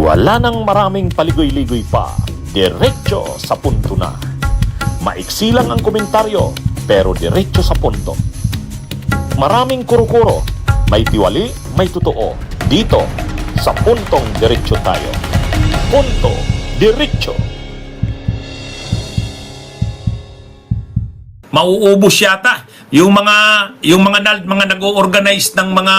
Wala nang maraming paligoy-ligoy pa, diretso sa punto na. Maiksi lang ang komentaryo, pero diretso sa punto. Maraming kuro-kuro, may tiwali, may totoo. Dito, sa Puntong Diretso tayo. Punto Diretso. Mauubos yata yung mga nag-o-organize ng mga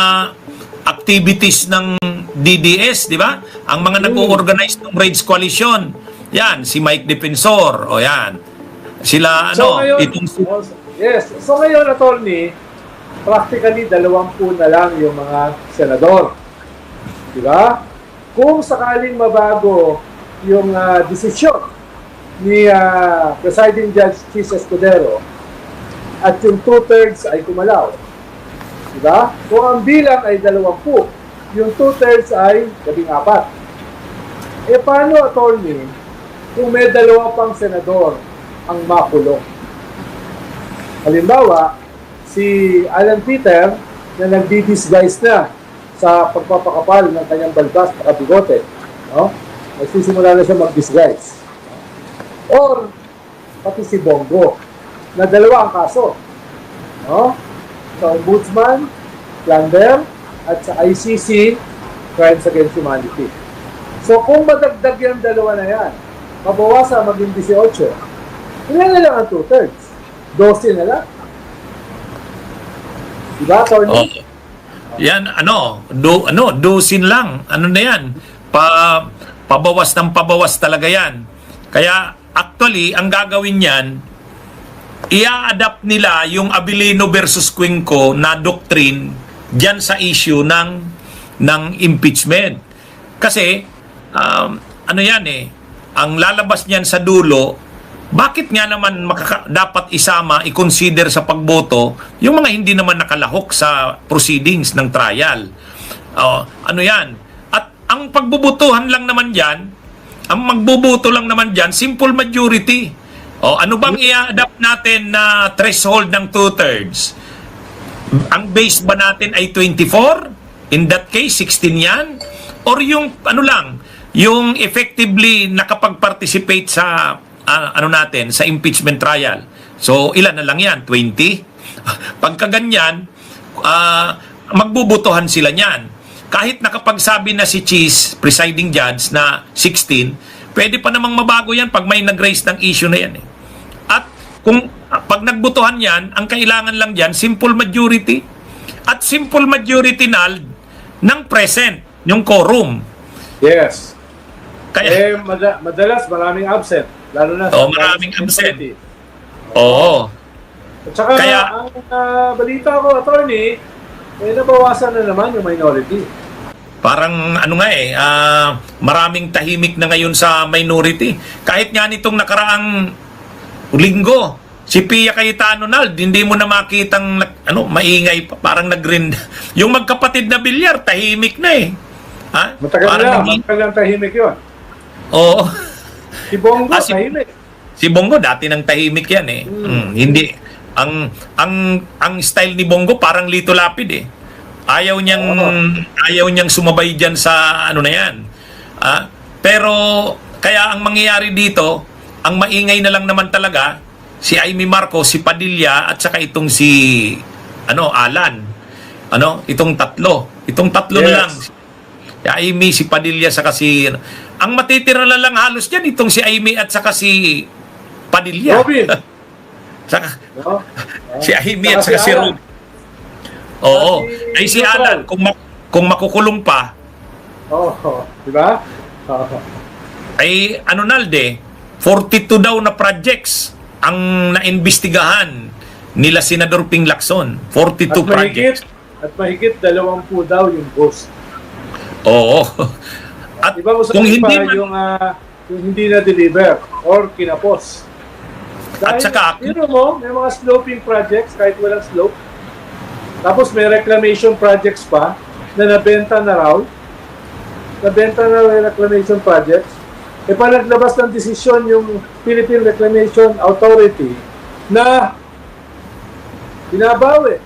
activities ng DDS, di ba? Ang mga nag-o-organize ng Raids Coalition. Yan, si Mike Defensor, o yan. Sila, So ngayon, itong... yes. So ngayon, attorney, practically 20 na lang yung mga senador. Di ba? Kung sakaling mabago yung desisyon ni Presiding Judge Chis Escudero at yung 2/3 ay kumalaw. Di ba? Kung ang bilang ay 20, yung 2/3 ay 14. Eh paano, attorney, kung may 2 pang senador ang makulong? Halimbawa, si Alan Peter na nagdi-disguise na sa pagpapakapal ng kanyang balbas na kabigote. No? Nagsisimula na siya mag-disguise. Or, pati si Bongo, na 2 ang kaso. No? Sa Ombudsman, plunder, at sa ICC, Crimes Against Humanity. So, kung madagdag yung 2 na yan, mabawasan maging 18, ilan na lang ang 2/3? 12 na lang. Diba, Tony? Yan, dosin lang. Ano na yan? Pabawas ng pabawas talaga yan. Kaya, actually, ang gagawin yan, i-adapt nila yung Abilino versus Cuenco na doctrine dyan sa issue ng impeachment. Kasi, ano yan ang lalabas niyan sa dulo, bakit nga naman dapat isama, i-consider sa pagboto yung mga hindi naman nakalahok sa proceedings ng trial? Ano yan? At ang pagbubutuhan lang naman dyan, ang magbubuto lang naman dyan, simple majority. Ano bang i-adapt natin na threshold ng 2/3? Ang base ba natin ay 24? In that case, 16 yan? Or yung, yung effectively nakapag-participate sa sa impeachment trial. So, ilan na lang yan? 20? Pagka ganyan, magbubutuhan sila niyan. Kahit nakapagsabi na si Chis, presiding judge, na 16, pwede pa namang mabago yan pag may nag-raise ng issue na yan. At kung pag nagbutuhan yan, ang kailangan lang dyan, simple majority. At simple majority ng present, yung quorum. Yes. Kaya, Madalas maraming absent. Lalo na sa maraming absent. committee. Oo. At saka, ang balita ko, attorney, nabawasan na naman yung minority. Parang maraming tahimik na ngayon sa minority. Kahit nga nitong nakaraang linggo, si Pia Cayetano Nald, hindi mo na makitang maingay, parang nag-grind. Yung magkapatid na bilyar, tahimik na Matagal na tahimik yun. Oo. Si Bongo, tahimik. Si Bongo, dati nang tahimik yan Hindi. Ang style ni Bongo, parang Lito Lapid Ayaw niyang sumabay dyan sa na yan. Pero, kaya ang mangyayari dito, ang maingay na lang naman talaga, si Amy Marcos, si Padilla, at saka itong si, Alan. Itong tatlo. Itong tatlo na lang. Si Amy, si Padilla, saka si... Ang matitira na lang halos dyan, itong si Amy at saka si Padilla. Robin. Si Amy at saka si Robin. Oo. Ay si Alan, kung makukulong pa. Di ba? Ay, Nalde, 42 daw na projects ang naimbestigahan nila Senador Ping Lacson. 42 projects. At mahigit 20 daw yung ghost. Oo. At diba, kung hindi yung hindi na-deliver or kinapos. Dahil, at saka, may mga sloping projects kahit walang slope. Tapos may reclamation projects pa na nabenta na raw. Nabenta na reclamation projects. Pa naglabas ng desisyon yung Philippine Reclamation Authority na binabawi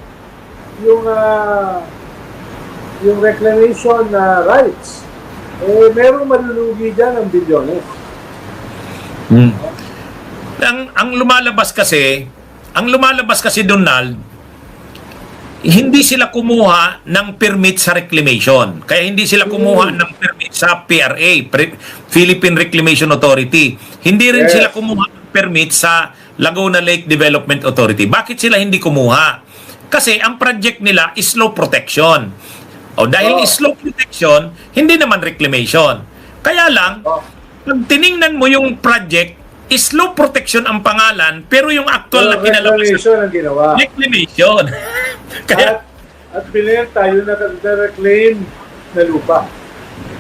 yung reclamation rights merong malulugi dyan ng bilyones. Ang lumalabas kasi Donald, hindi sila kumuha ng permit sa reclamation. Kaya hindi sila kumuha ng permit sa PRA, Philippine Reclamation Authority. Hindi rin Yes. sila kumuha ng permit sa Laguna Lake Development Authority. Bakit sila hindi kumuha? Kasi ang project nila is slow protection. O dahil is slow protection, hindi naman reclamation. Kaya lang, pag tiningnan mo yung project, is slow protection ang pangalan, pero yung actual na kinalabasan, Reclamation ang ginawa. reclamation. Kaya, At binenta yung na-reclaim na lupa.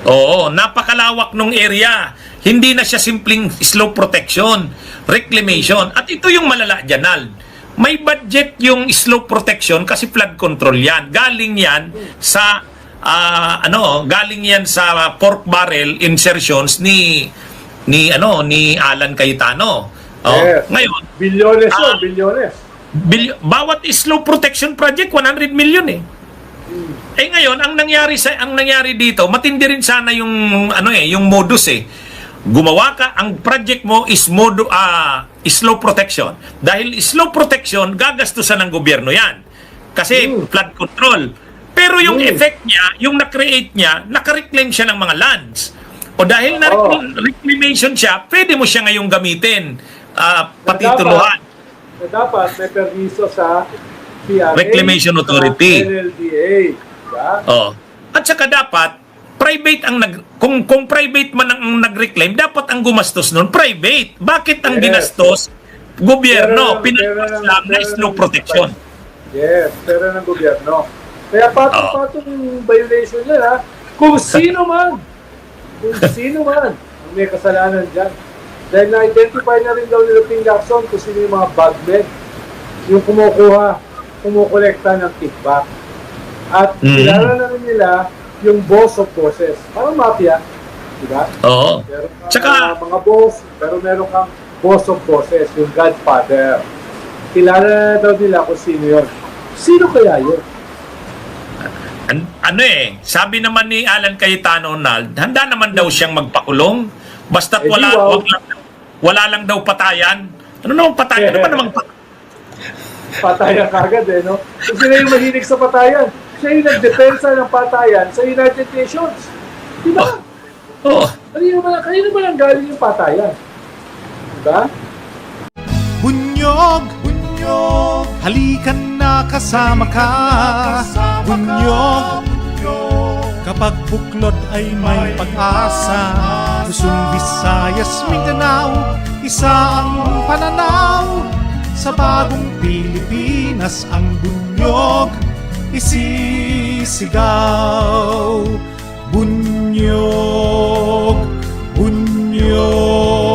oo, napakalawak nung area. Hindi na siya simpleng slow protection, reclamation. At ito yung malala dyan, Al. May budget yung slow protection kasi flood control yan. Galing yan sa galing yan sa pork barrel insertions ni Alan Cayetano. Yes. Ngayon, Bilyones yun, bilyones. bawat slow protection project 100 million eh. Ngayon ang nangyari dito, matindi rin sana yung yung modus eh. Gumawa ka, ang project mo is slow protection. Dahil slow protection, gagastusan ng gobyerno 'yan. Kasi flood control. Pero yung effect niya, yung na-create niya, naka-reclaim siya ng mga lands. O dahil na reclamation siya, pwede mo siya ngayong gamitin, patituluhan. Dapat may permiso sa PRA, Reclamation Authority. sa NLDA. Diba? Oh. At saka dapat private ang kung private man ang nag-reclaim, dapat ang gumastos noon private. Bakit ang Yes. ginastos gobyerno? Pera ng- Pinagpaslang na pera ng- slow protection. Yes, pera ng gobyerno. Kaya patong-patong violation yan, ha? Kung sino man ang may kasalanan dyan. Dahil na-identify na rin daw nila Ping Lacson kung sino yung mga bagmen, yung kumukolekta ng kickback. At kilala na rin nila yung boss of bosses. Parang mafia, di ba? Oo. Meron kang Tsaka- mga boss, pero meron kang boss of bosses, yung godfather. Kilala na daw nila kung sino yun. Sino kaya yun? Sabi naman ni Alan Cayetano, Nald, handa naman daw siyang magpakulong. Basta't Eh, di wow. wala lang daw patayan. Ano namang patayan? Ano ba namang patayan? Patayan kagad no? Kung sila yung mahilig sa patayan, siya yung nagdepensa ng patayan sa United Nations. Di ba? Oo. Kanino ba nang galing yung patayan? Di ba? Bunyog, bunyog, halikan na kasama ka. Bunyog, kapag buklod ay may pag-asa. Luzon, Visayas, Mindanao, isa ang pananaw. Sa bagong Pilipinas ang bunyog isisigaw. Bunyog, bunyog.